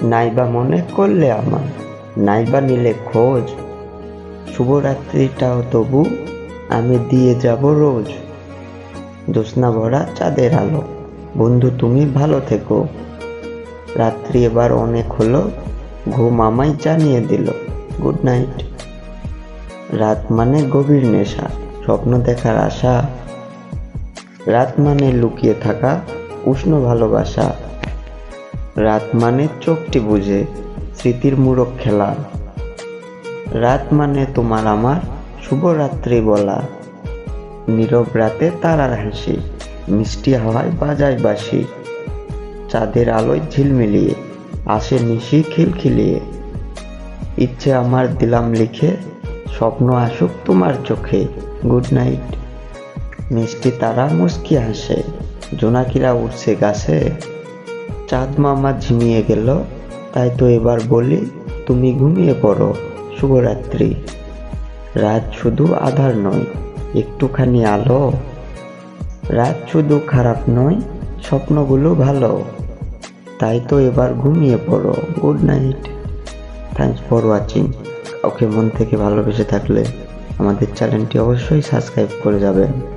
নাইবা মনে করলে আমার, নাইবা নিলে খোঁজ, শুভরাত্রিটাও তবু আমি দিয়ে যাব রোজ। জ্যোৎস্না ভরা চাঁদের আলো, বন্ধু তুমি ভালো থেকো। রাত্রি এবার অনেক হলো, ঘুম আমায় জানিয়ে দিল, গুড নাইট। রাত মানে গভীর নেশা, স্বপ্ন দেখার আশা। রাত মানে লুকিয়ে থাকা উষ্ণ ভালোবাসা। রাত মানে চোখটি বুঝে স্মৃতির মূরক খেলা। রাত মানে তোমার আমার শুভরাত্রি বলা। নীরব রাতে তারার হাসি, মিষ্টি হাওয়ায় বাজায় বাঁশি। চাঁদের আলোয় ঝিলমিলিয়ে আসে নিশি খিলখিলিয়ে। ইচ্ছে আমার দিলাম লিখে, স্বপ্ন আসুক তোমার চোখে, গুড নাইট। মিষ্টি তারা মুস্কি হাসে, জোনাকিরা উঠছে গাছে। চাঁদ মামা ঝিমিয়ে গেল, তাই তো এবার বলি তুমি ঘুমিয়ে পড়ো, শুভরাত্রি। রাত শুধু আধার নয়, একটুখানি আলো। রাত শুধু খারাপ নয়, স্বপ্নগুলো ভালো। তাই তো এবার ঘুমিয়ে পড়ো, good night. Thanks for watching. Okay মন থেকে ভালোবেসে থাকলে আমাদের চ্যানেলটি অবশ্যই সাবস্ক্রাইব করে যাবেন।